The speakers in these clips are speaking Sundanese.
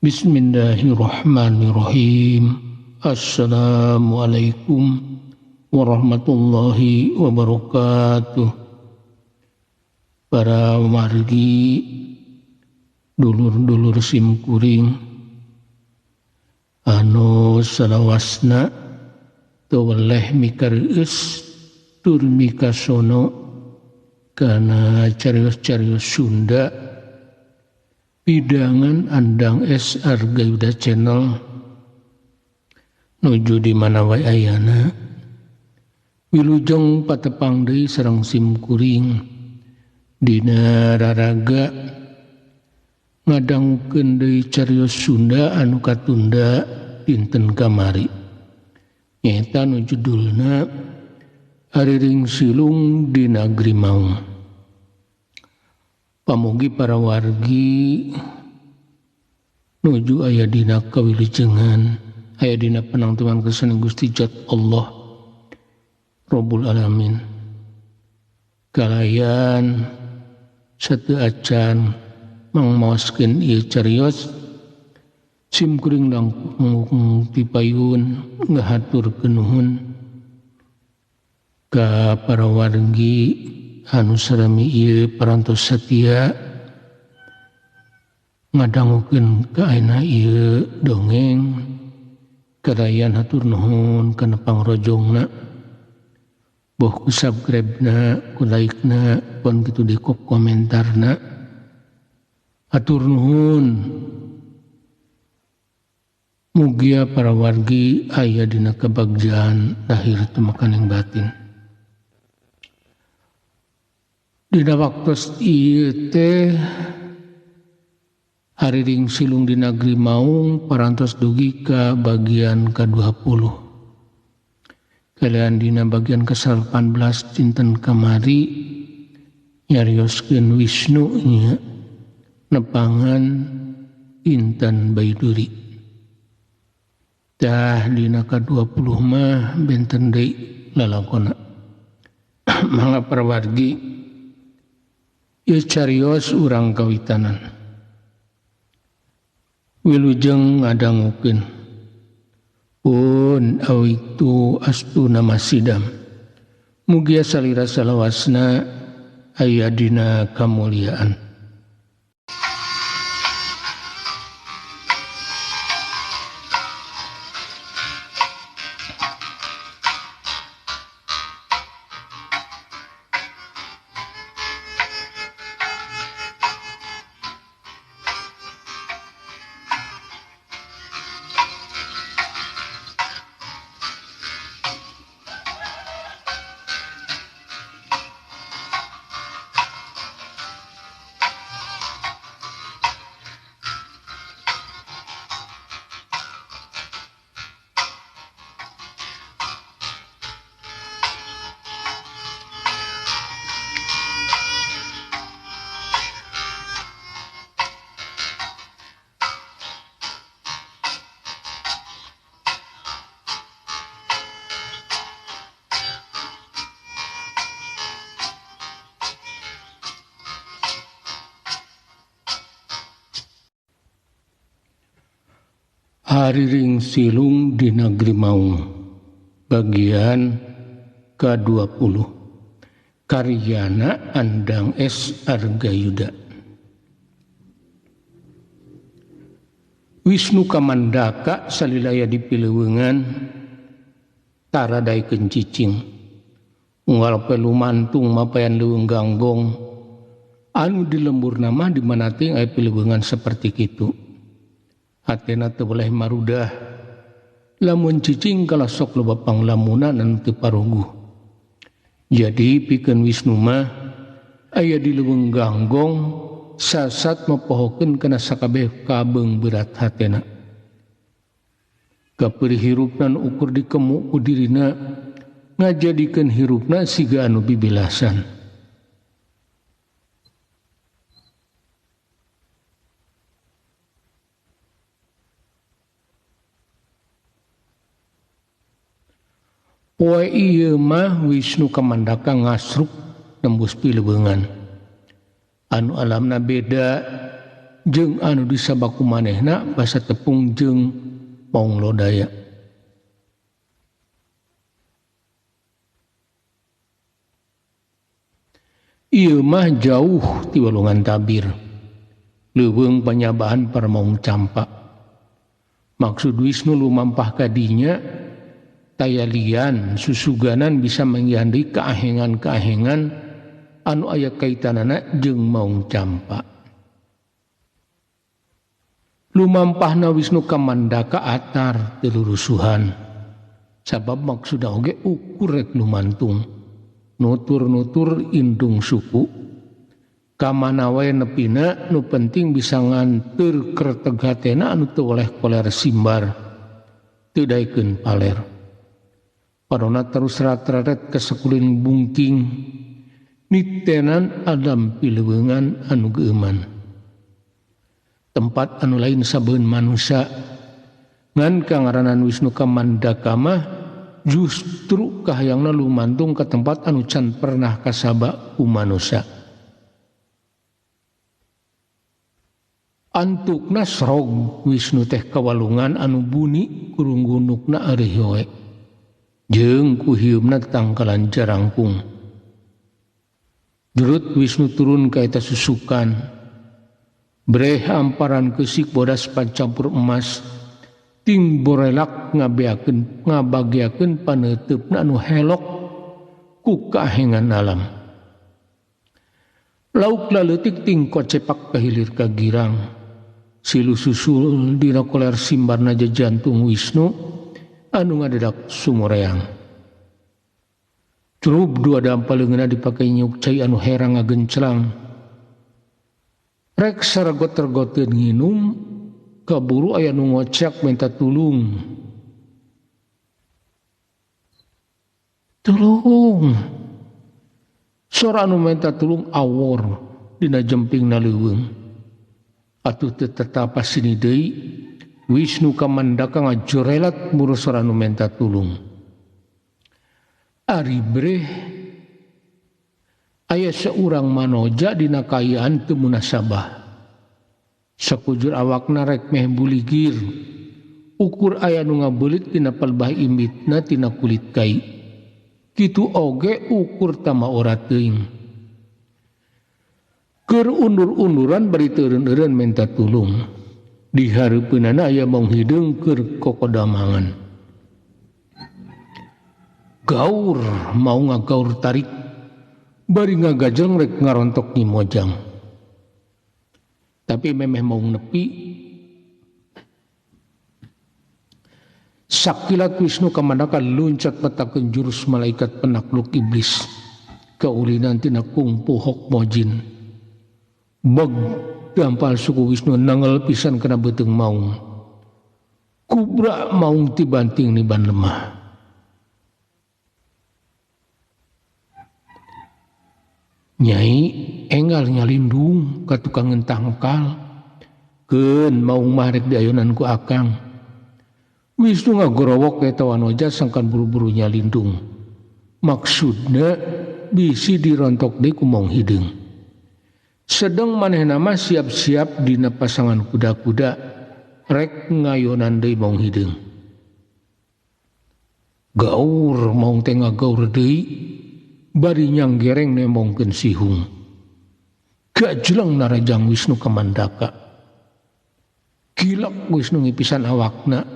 Bismillahirrahmanirrahim. Assalamualaikum warahmatullahi wabarakatuh. Para wargi dulur-dulur simkuring anu salawasna tawaleh mikareus tur mikasono kana carios-carios Sunda Pidangan Andang SR Gayuda Channel nuju di mana wae ayana wilujeng patepang deui sareng simkuring dina raraga ngadangukeun deui carios Sunda anu katunda dinten kamari nyaeta nu judulna Hariring Silung di Nagri Maung. Pamugi para wargi nuju aya dina kawilujengan, aya dina panangtuman kesaning Gusti Zat Allah Rabbul Alamin. Kalayan sateu acan mangmaoskeun ieu carios simkuring langkung tipayun ngahaturkeun nuhun ka para wargi anu sarami ieu parantos satia ngadangukeun ka ayeuna ieu dongeng kadayan hatur nuhun kana pangrojongna boh ku subscribe-na ku like-na pon kitu di komentarna hatur nuhun mugia para wargi aya dina kabagjaan lahir teu makaning batin. Dina waktos ieu teh Hariring Silung di Nagri Maung parantos dugi ka bagian ke-20. Kalian dina bagian ke-18 dinten kamari nyarioskeun Wisnu nya nepangan Intan Baiduri. Tah dina ke-20 mah benten deui lalakonna. Mangga para wargi ieu carios urang kawitanan. Wilujeng ngadangukeun. Pun awitu astuna masidam. Mugia salira salawasna aya dina kamuliaan. Hariring Silung di Nagri Maung bagian ke-20 karyana Andang SR Gayuda. Wisnu kamandaka salilaya dipileuweungan taradaikeun cicing unggal pelumantung mapayan leuweung ganggong anu di lemburna mah di mana teh aya pileuweungan saperti kitu. Hatena teu boleh marudah lamun cicing kala sok loba panglamunan anu teu paruguh. Jadi pikeun Wisnu mah aya di leuweung ganggong sasat mapohokeun kana sakabeh kabeung berat hatena. Kapeureut hirupna ukur dikemu ku dirina ngajadikeun hirupna siga anu bibilasan. Poe ieu mah Wisnu kamandaka ngasruk nembus pileuweungan. Anu alamna beda jeung anu disabaku manehna basa tepung jeung maung lodaya. Ieu mah jauh ti walungan tabir. Leuweung panyabahan parmaung campa. Maksud Wisnu lumampah kadinya tayalian susuganan bisa mengiandi keahengan-keahengan anu aya kaitanana jeung maung campa. Lumampahna Wisnu ka Mandaka atar tilurusuhan. Sabab maksudna oge ukur rek lumantung. Nutur-nutur indung suku kamana wae nepina nu penting bisa nganteur kertegatena anu teu oleh koler simbar teu daekeun paler. Padona terus rat-raret kesekuling bungking nitenan adam pileuweungan anu geuman. Tempat anu lain sabeun manusia ngan kangaranan Wisnu ka Mandaka mah justru kahayangna lumantung ke tempat anu can pernah kasaba ku manusia. Antukna srog Wisnu teh kawalungan anu buni kurunggunukna arih we jeung ku hieumna tangkalan jarangkung. Jurut Wisnu turun ka eta susukan breh amparan keusik bodas pancampur emas ting borelak ngabagiakeun paneuteup anu helok ku kahengan alam. Lauk laleutik ting kocepak kahilir ka girang. Silu susul dina koler simbarna jajantung Wisnu anu ngadedak sumureang. Curub dua dampaleungeunna dipake nyuk cai anu herang ngagenclang. Rek saragot-tergoteun nginum kaburu aya nu ngocek minta tulung. Tulung. Sora anu minta tulung awor dina jempingna leuweung. Atuh teu tetapa sini deui Wisnu ka Mandaka ngajorelat murus sora anu minta tulung. Ari breh aya seurang manoja dina kaayaan teu munasabah. Sakujur awakna rek meh buligir ukur aya nu ngabeulit tina palbah imitna tina kulit kai. Kitu oge ukur tama ora teuing. Keur undur-unduran bari teu eureun-eureun minta tulung. Di hareupeunana aya maung hideung keur kokodamangan. Gaur mau ngagaur tarik bari ngagajeng rek ngarontok Nyi Mojang. Tapi memeh mau nepi sakilat Wisnu ka Mandaka luncat petakeun jurus malaikat penakluk iblis kaulinan tina kungpu hok mojin. Beg dampal suku Wisnu nangel pisan kana beuteung maung. Kubra maung tibanting ni ban lemah. Nyai enggal nyalindung ka tukang tangkal keun maung mah rek diayonan ku akang. Wisnu ngagorowok ka eta wanoja sangkan buru-buru nyalindung. Maksudna bisi dirontok deui ku maung hideung. Sedeng manehna mah siap-siap dina pasangan kuda-kuda rek ngayonan deui maung hideung. Gaur maung teh ngagaur deui bari nyanggereng nemongkeun sihung. Gajleng narajang Wisnu ka Mandaka. Gilak Wisnu ngipisan awakna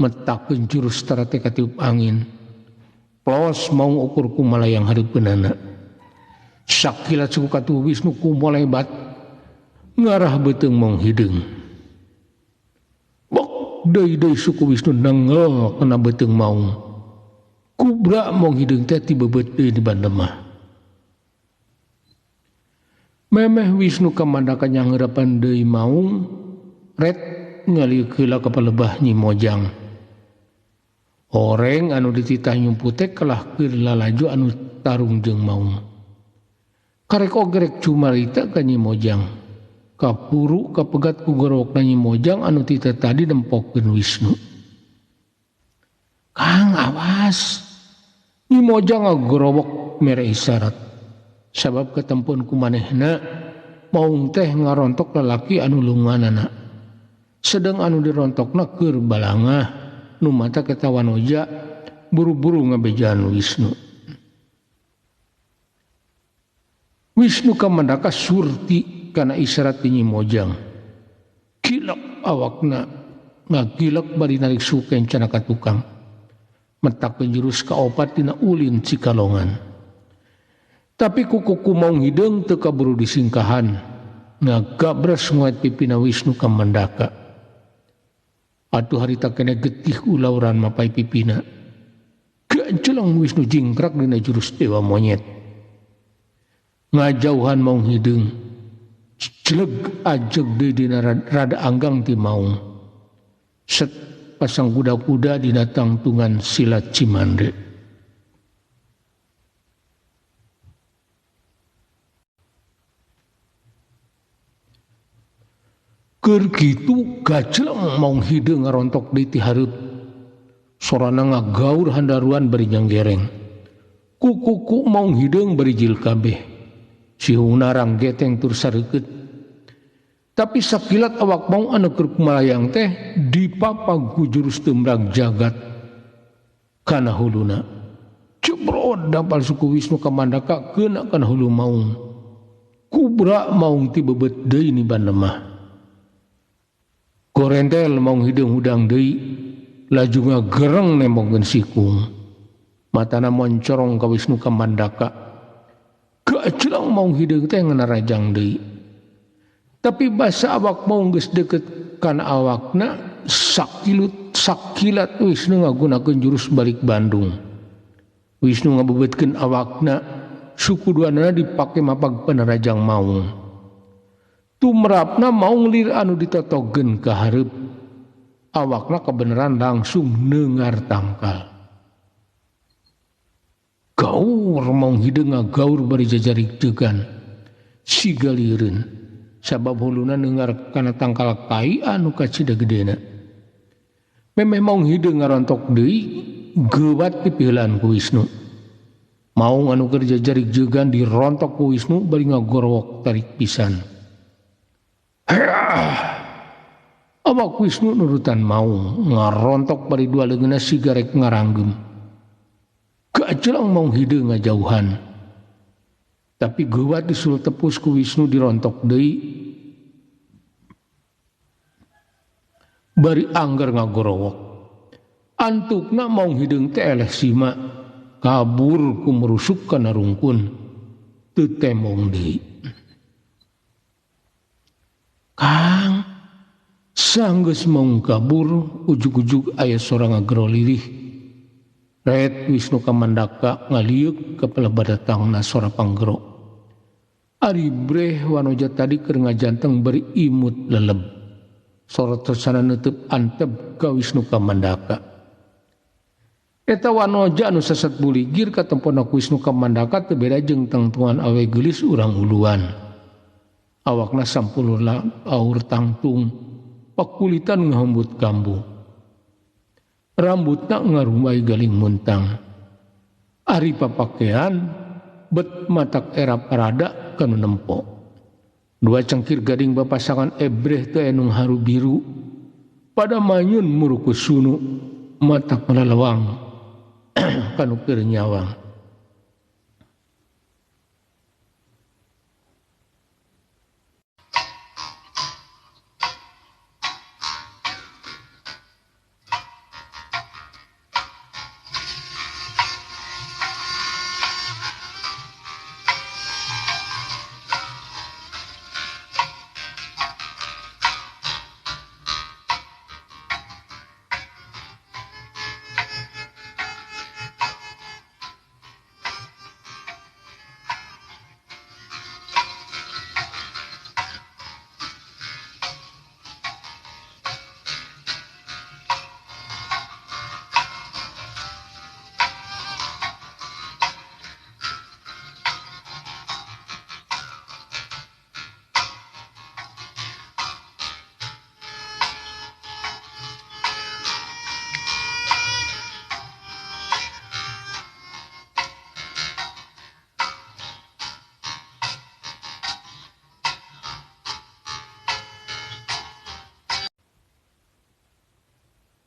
metakeun jurus tarate katiup angin. Plos maung ukur kumalayang hareupeunana. Sakilat suku katuh Wisnu kumolebat ngarah beuteung maung hideung. Bok deui-deui suku Wisnu nengel kana beuteung maung. Kubra maung hideung teh ti bebeut deui di ban lemah. Memeh Wisnu ka Mandaka nyangeurepan deui maung ret ngaliuk heula ka palebah Nyi Mojang. Oreng anu dititah nyumpu teh kelah keur lalaju anu tarung jeung maung. Karek ogerek cumarita ka Nyi Mojang. Kapuru kapegat ku gorowokna Nyi Mojang anu titah tadi nempokeun Wisnu. Kang awas. Nyi Mojang ngagorowok mere isyarat. Sabab ketempun ku manehna maung teh ngarontok lalaki anu lunganana. Sedang anu dirontokna keur balangah nu mata keta Wanoja buru-buru ngabejaan Wisnu. Wisnu kamandaka surti kana isyarat tinyi mojang. Kilak awakna ngagilak bari narik suken cana ka tukang. Mentak penjurus kaopat tina ulin Cikalongan. Tapi kukuku maung hidung teu kaburu disingkahan. Ngagabras nguat pipina Wisnu kamandaka. Atuh harita kena getih ulauran mapai pipina. Gancelang Wisnu jingkrak dina jurus dewa monyet. Ngajauhan maung hidung. Celeg ajeg deui dina rada anggang ti maung. Set pasang kuda-kuda dina tangtungan silat Cimande. Keur kitu gacelang maung hidung ngarontok deui ti hareup. Sorana ngagaur handaruan bari nyanggereng. Kukuku maung hidung bari jil kabeh. Sihungna rang geteng tur sareukeut. Tapi sakilat awak maung anu keur kumalayang teh dipapag ku jurus tembrag jagat kana huluna. Cebrod dapal suku Wisnu kamandaka keuna kana hulu maung. Kubra maung ti bebet deui ni banda mah. Korentel maung hidung hudang deui laju ngagereng nembongkeun sikung. Matana moncorong ka Wisnu kamandaka. Gacelang maung hidung teh nganarajang deui. Tapi basa awak maung geus deukeut kana awakna sakilat Wisnu ngagunakeun jurus balik Bandung. Wisnu ngabebetkeun awakna suku duanana dipake mapag panarajang maung. Tumrapna maung lir anu ditotogkeun ka hareup. Awakna kebenaran langsung neungar tangkal. Gaur maung hidung ngagaur bari jajarik degan. Sigalireun. Sabab huluna neungar kana tangkal kai anu kacida gedena. Memeh maung hidung ngarontok deui geuwat ti piheulaan ku Wisnu. Maung anu keur jajarik jegan dirontok ku Wisnu bari ngagorowok tarik pisan. Awak Wisnu nurutan maung ngarontok bari dua leungeunna sigarek ngaranggem. Gacelang maung hidung ngajauhan. Tapi geuwat disul tepus ku Wisnu dirontok deui. Bari anggar ngagorowok. Antukna maung hidung teh eleh sima kabur ku merusuk kana rungkun. Teu temong deui. Kang sanggeus maung kabur ujug-ujug aya sora ngagero lirih. Ret Wisnu kamandaka ngaliuk ka pelebadatangna sora panggero. Ari breh Wanoja tadi keur ngajanteng beri imut leleb. Sora tersana neuteub anteb ka Wisnu kamandaka. Eta Wanoja anu sasat buligir ka temponna ku Wisnu kamandaka teu beda jeung tangtungan awe geulis urang uluan. Awakna sampuluh aur tangtung pakulitan ngahembut kambu. Rambutna ngarumbai galing muntang. Ari papakean bet matak era parada kanu nempo. Dua cangkir gading bapasangan ebreh teu enung haru biru. Pada manyun muruku sunu matak melalawang kanu keur nyawang.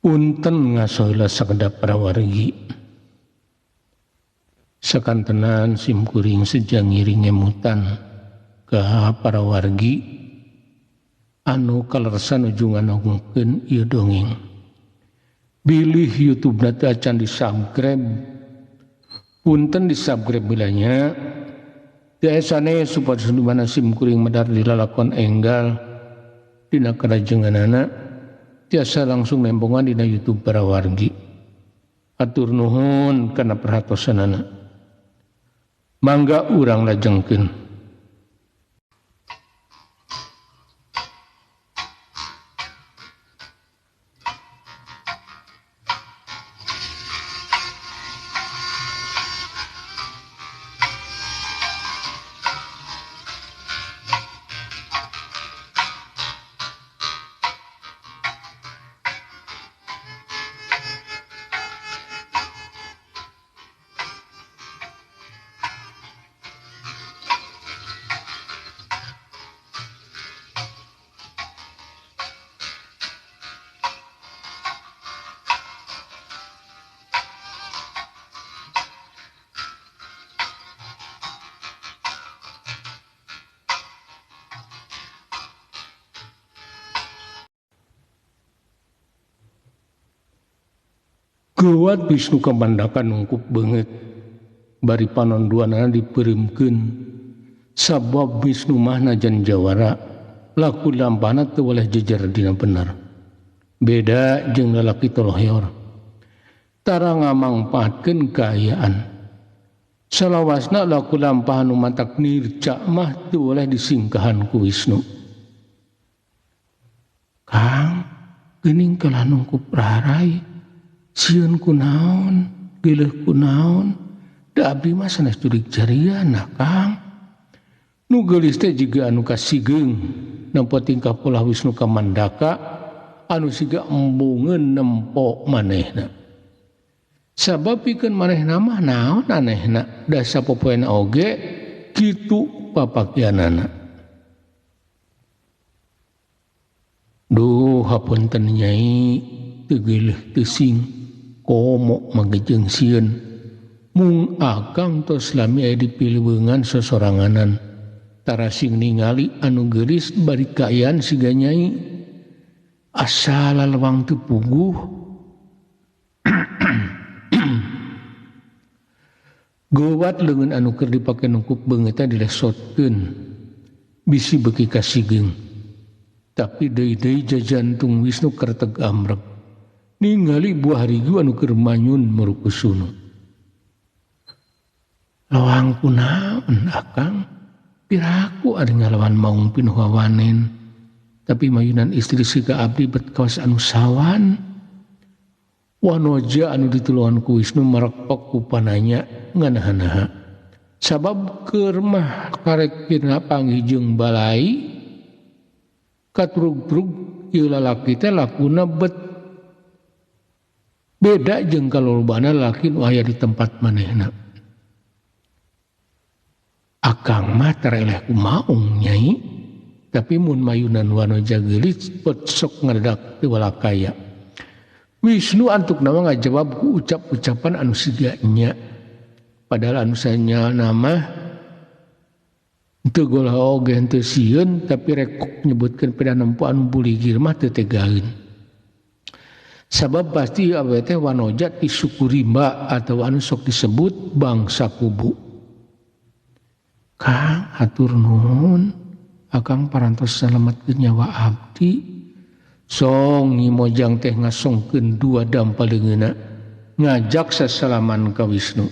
Punten ngasohila sakedap prawargi. Sakantenan simkuring sejang ngiring emutan ke prawargi anu kalersan ujung ngangkeun ieu dongeng. Bilih YouTube nate acan di subscribe. Punten di subscribe bilanya. Tiasane supados dimana simkuring medar dilalakon enggal dina karajenganana. Tiasa langsung nembongan dina YouTube prawargi. Atur nuhun kana perhatosanana. Mangga urang lajengkeun. Gawat Wisnu Kamandaka nungkup banget bari panonduanana diperimkeun sabab Wisnu mah najan jawara laku lampahna teu waleh jejer dina bener. Beda jeung lalaki toloyor tara ngamangpaatkeun kaayaan. Salawasna laku lampahan nu matak nirca mah teu waleh disingkahan ku Wisnu. Kang, geuning kalah nungkup raharai. Sieun kunaon, geuleuh kunaon, da abdi mah sanes jurig jariana Kang. Nu geulis teh jiga anu kasigeung nampa tingkah pola Wisnu Kamandaka anu siga embungeun nempo manehna. Sabab pikeun manehna mah naon anehna, da sapopoena oge kitu papakianana. Duh hapunten Nyai, teu geuleuh teu sing komo magejeng sieun mung akang tos lami aya dipiliweungan sosoranganan tara sing ningali anu geulis bari kaayaan siga Nyai asa lalewang teu puguh. Gawat leungeun anu keur dipake nungkup beungeut teh dilesotkeun bisi beuki kasigeung tapi deui-deui jajantung Wisnu kerteg amrek ningali buah rigu anu keur manyun merukusuna. Lawang kunaon Akang? Piraku ari ngalawan maung pinuh wawanen, tapi mayunan istri siga abdi bet kawas anu sawan. Wanoja anu ditulungan ku Wisnu marekpok ku pananya nganaha-naha. Sabab keur mah karekirna panggih balai katrug-trug ieu lalaki teh lakuna bet beda jeung kalolobana lalaki nu aya di tempat manehna. Akang mah tereleh ku maung Nyai, tapi mun mayunan wanoja geulis pot sok ngadak teu walakaya. Wisnu antuk nama ngajawab ku ucap-ucapan anu siga nya. Padahal anu sanyalna mah teu golah oge henteu sieun tapi rek nyebutkeun peda nempo anu buligir mah teu tegaeun. Sabab pasti awe teh wanoja ti suku rimba atau anu sok disebut bangsa kubu. Kang hatur nuhun, Akang parantos salametkeun nyawa abdi. Song ngimojang teh ngasongkeun dua dampaleungeuna ngajak sasalaman ka Wisnu.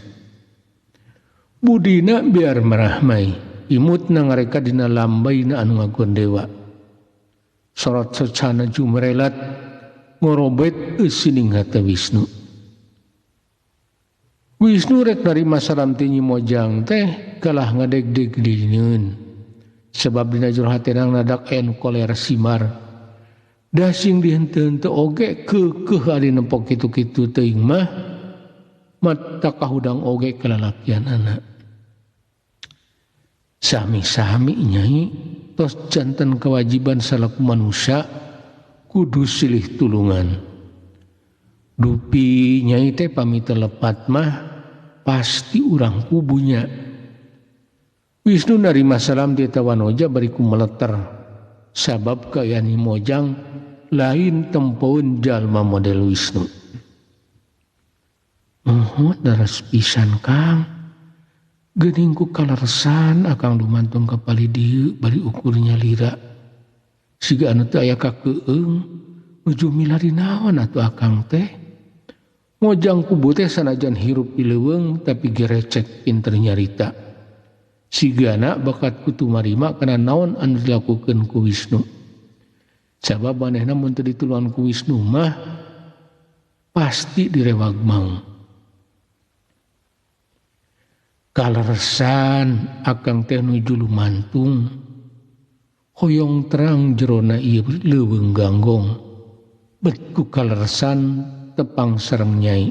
Budina biar merahmai, imutna ngareka dina lambaina anu ngagondewa. Sorot socana jumrelat ngorobet eusining hate Wisnu. Wisnu rek narima salam ti Nyi Mojang teh kalah ngadeg-deg-deuneun. Sebab dina jero hatena nadak aya nu kolera simar. Da sing dihenteu-henteu oge keukeuh ari nempok kitu-kitu teuing mah mata kahudang oge kalalakianana. Sami-sami Nyai tos janten kewajiban salaku manusia kudu silih tulungan. dupi Nyai teh pami telepat mah pasti urang kubunya. Wisnu narima salam di tawanoja bariku meleter sabab kayani mojang lain tempoun jalma model Wisnu. Daras pisan Kang, geuning ku kaleresan akang lumantung ka palidieu bari ukurnya lira. Siga anu teu aya kakeueung nuju milari naon atuh akang teh. Mojang kubu teh sanajan hirup di leuweung tapi gerecek pinter nyarita. Sigana bakat kutu marima kana naon anu dilakukeun ku Wisnu. Sabab manehna mun teu dituluan ku Wisnu mah pasti direwag maung. Kaleresan akang teh nuju lumantung hoyong terang jerona ieu leuweung ganggong bet ku kaleresan tepang sareng Nyai.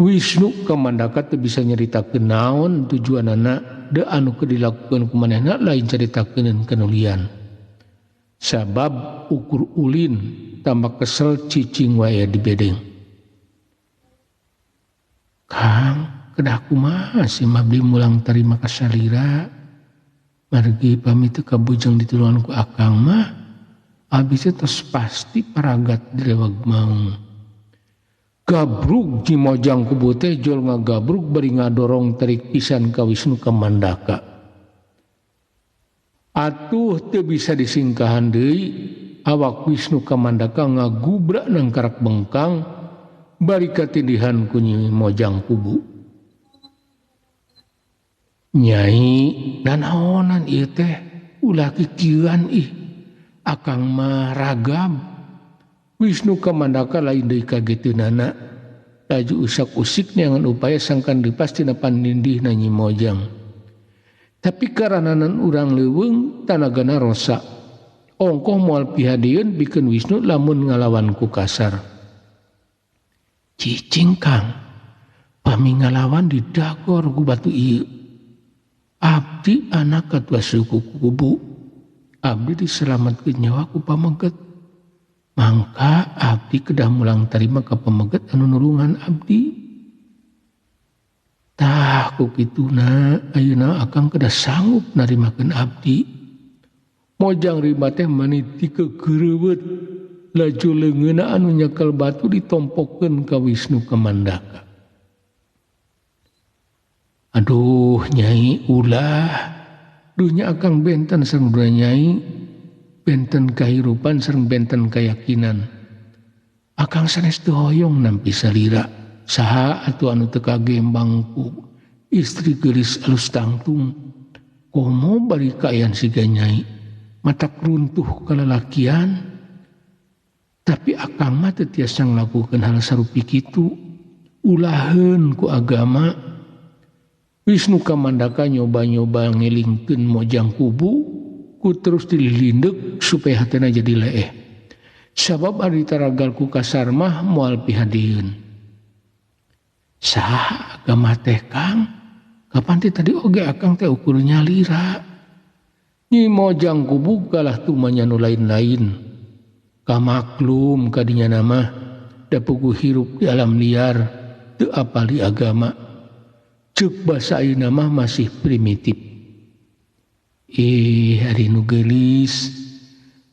Wisnu kamandaka teu bisa nyaritakeun naon tujuanana da anu keur dilakukeun ku manehna lain caritakeun kanulian. Sabab ukur ulin tambah kesel cicing wae di bedeng. Kang, kedah kumaha si mabdi mulang tarima ka salira margi pamit teu kabujang dituluan ku akang mah abis teh tos pasti paragat direwag maung. Gabrug ji mojang kubu teh jol ngagabrug bari ngadorong terik pisan ka Wisnu kamandaka. Atuh teu bisa disingkahan deui awak Wisnu kamandaka ngagubrak nang karak bengkang bari katindihan ku Nyi mojang kubu. Nyai nanaonan ieu teh ulah kikieuan ih akang mah ragam. Wisnu kamandaka lain deui kageteunana laju usak-usik neangan upaya sangkan dipas tina pandindihna Nyi mojang. Tapi karananan urang leuweung tanagana rosa ongkoh moal pihadieun bikeun Wisnu lamun ngalawan ku kasar. Cicing Kang, pami ngalawan didagor ku batu ieu. Abdi anak katua suku kubu, abdi diselamatkeun nyawa ku pameget. Mangka abdi kedah mulang tarima ka pameget anu nulungan abdi. Tah ku kituna ayeuna akang kedah sanggup narimakeun abdi. Mojang rima teh maniti kegereuweut laju leungeuna anu nyekel batu ditompokkeun ka Wisnu kamandaka. Aduh Nyai ulah dunya akang benten sareng dua Nyai benten kahirupan sareng benten keyakinan. Akang sanes teu hoyong nampi salira saha atuh anu teu kagembang ku istri geulis alus tangtung komo bari kaayaan siga Nyai matak runtuh kalalakian. Tapi akang mah teu tiasa nglakukeun hal sarupi kitu ulaheun ku agama. Wisnu kamandaka nyoba-nyoba ngelingkeun mojang kubu ku terus dilindek supaya hatena jadi leeh. Sabab ari taragal ku kasar mah moal pihadieun. Saha agama teh Kang? Kapan teh tadi oge akang teh ukurnya lira. Nyi mojang kubu kalah tumanya nu lain-lain. Kamaklum kadinya nama da puguh hirup di alam liar teu apali agama. Cek basa ayeuna mah masih primitif. Ari nu geulis,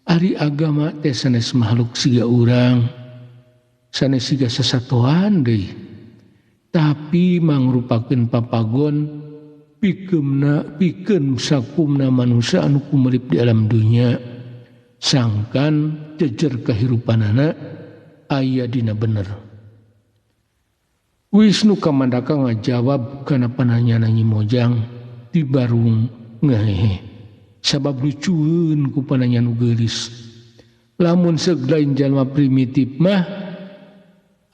ari agama teh sanes makhluk siga urang, sanes siga sasatoan deui. Tapi mangrupakeun papagon pikeun sakumna manusia anu kumelip di alam dunya. Sangkan jejer kahirupanana aya dina bener. Wisnu kamandaka ngajawab kana pananyana Nyi mojang di barung ngahehe. Sabab lucueun ku pananya nu geulis. Lamun seglain jalma primitif mah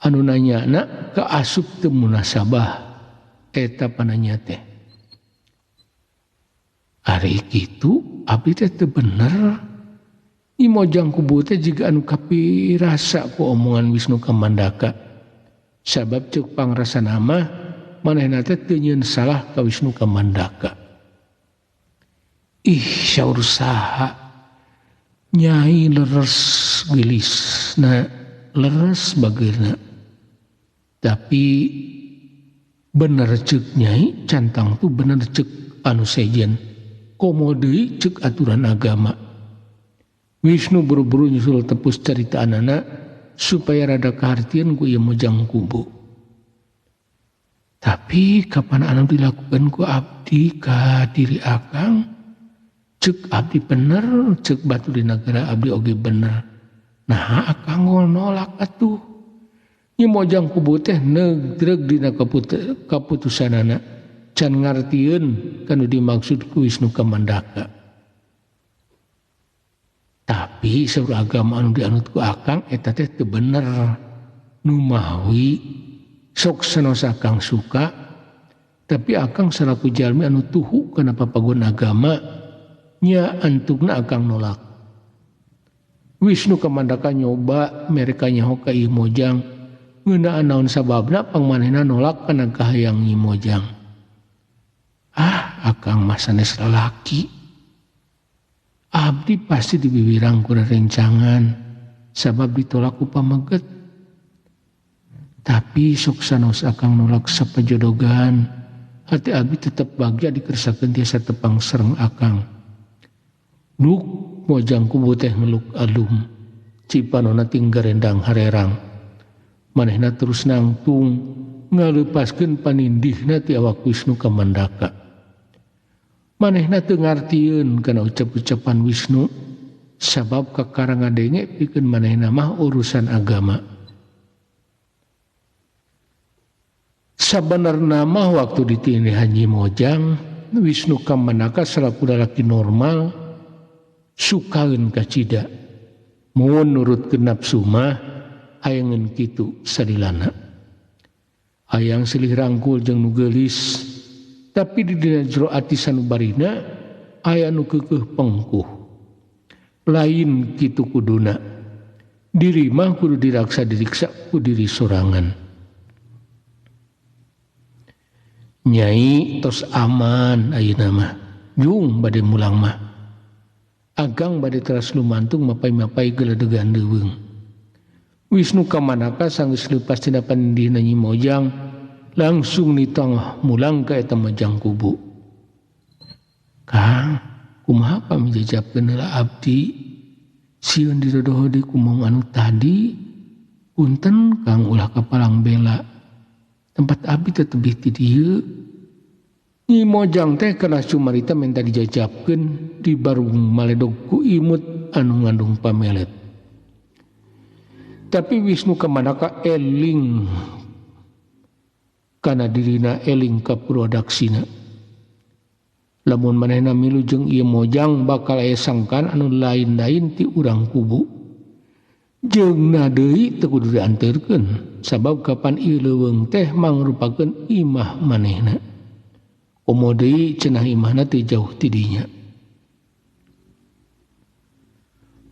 anu nanyana kaasup teu munasabah eta pananya teh. Ari kitu abdi teh teu bener. Nyi mojang kubu teh jiga anu kapirasa ku omongan Wisnu kamandaka. Sabab cek pangrasana mah manehna teh teu nyieun salah ka Wisnu kamandaka. Ih saur saha Nyai leres geulisna leres bagirna. Tapi bener cek Nyai cantang tuh bener cek anu sejen komo deui cek aturan agama. Wisnu buru-buru nyusul tepus carita anana supaya rada kahartieun ku ieu mojang kubu. Tapi kapan anu dilakukan ku abdi ka diri akang, cek abdi bener, cek batu di negara abdi oge bener. Nah akang nolak atuh. Ieu mojang kubu teh negreg dina kaputusanana, can ngartieun kanu dimaksud ku Wisnu Kamandaka. Tapi saur agama anu dianut ku akang eta teh teu bener. Nu mawi sok sanos akang suka, tapi akang salaku jalmi anu tuhu kana papagon agama nya antukna akang nolak. Wisnu Kamandaka nyoba mereka nyaho ka ieu mojang ngeunaan naon sababna pangmanehna nolak kana kahayang ieu mojang. Akang mah sanes lalaki. Abdi pasti dibibirang ku rerencangan sabab ditolak ku pameget. Tapi sok sanos akang nolak sapajodogan, hati abdi tetep bagja dikersakeun tiasa tepang sereng akang. Duk mojang kubu teh ngeluk alum, cipanona tinggal rendang harerang. Manehna terus nangtung ngaleupaskeun panindihna ti awak Wisnu Kamandaka. Manehna teu ngartieun kana ucap-ucapan Wisnu, sabab kakarang ngadenge pikeun manehna mah urusan agama. Sabenerna mah waktu ditinihan Nyi Mojang, Wisnu Kamandaka salaku lalaki normal sukaeun ka cida. Mun nurutkeun nafsu mah hayangeun kitu sadilana. Hayang silih rangkul jeung nu geulis, tapi di dina jero ati sanubarina aya nu keukeuh pengkuh. Lain kitu kuduna. Diri mah kudu diriksa ku diri sorangan. Nyai tos aman ayeuna mah. Jung bade mulang mah. Agang bade teras lumantung mapai-mapai geledegan leuweung. Wisnu Kamandaka sanggeus leupas tina panindihna Nyi Mojang langsung nitangah mulang ka eta mojang kubu. Kang, kumaha pamijajabkeun heula abdi? Sieun didodoh di kumong anu tadi. Punten Kang ulah kapalang bela. Tempat abdi teh tebih ti dieu. Nyi Mojang teh kana cumarita menta dijajabkeun di barung maledog ku imut anu ngandung pamelet. Tapi Wisnu Kamandaka eling kana dirina eling ka purwadaksina. Lamun manehna milu jeung ieu Mojang bakal aya sangkan anu lain-lain ti urang kubu. Jeungna deui teu kudu dianteurkeun sabab kapan ieu leuweung teh mangrupakeun imah manehna. Komo deui cenah imahna teu jauh ti dinya.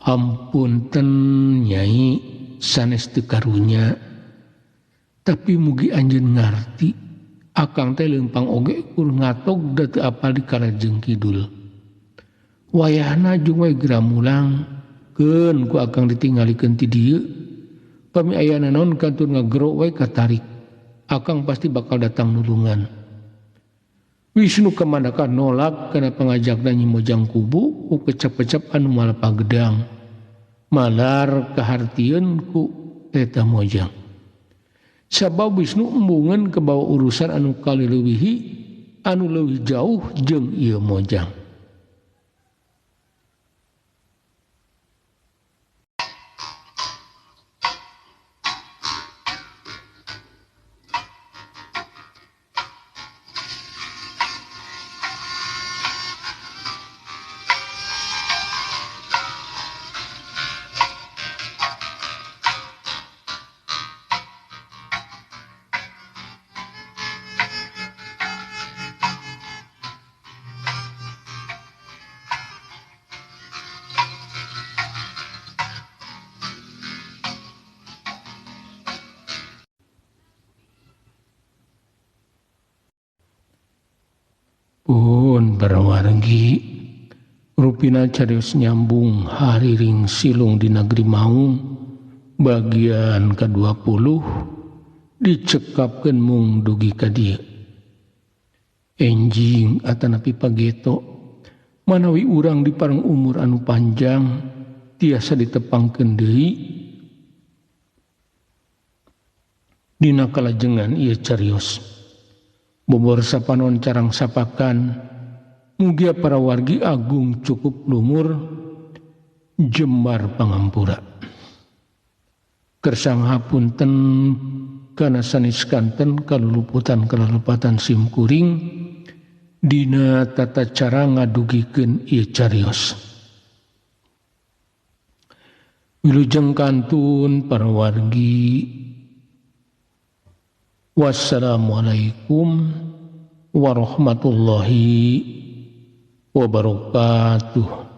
Ampunten Nyai sanes teu karunya. Tapi mugi anjeun ngarti akang teh leumpang oge kur ngatog da teu apal di Kalajeng Kidul. Wayahna jeung we gramulang keun ku akang ditinggalikeun ti dieu. Pami aya naon kantur ngagero we katarik. Akang pasti bakal datang nulungan. Wisnu Kamandaka nolak kana pangajakna Nyi Mojang kubu ku kecap-kecap anu malapah gedang. Malar kahartieun ku eta Mojang. Sabab Wisnu embungeun kebawa urusan anu kalileuwihi anu leuwih jauh jeung ieu Mojang. Pun barawargi rupina carios nyambung hariring silung di negeri Maung bagian ke-20 dicekapkeun mung dugi ka dieu. Enjing atanapi pageto manawi urang dipareng umur anu panjang tiasa ditepangkeun deui dina kalajengan ieu carios. Bobor sapanon carang sapakan mugia para wargi agung cukup lumur jembar pangampura. Kersang hapunten kana sanes kanten kaluluputan simkuring dina tata cara ngadugikeun ieu carios. Wilujeng kantun para wargi. Wassalamualaikum warahmatullahi wabarakatuh.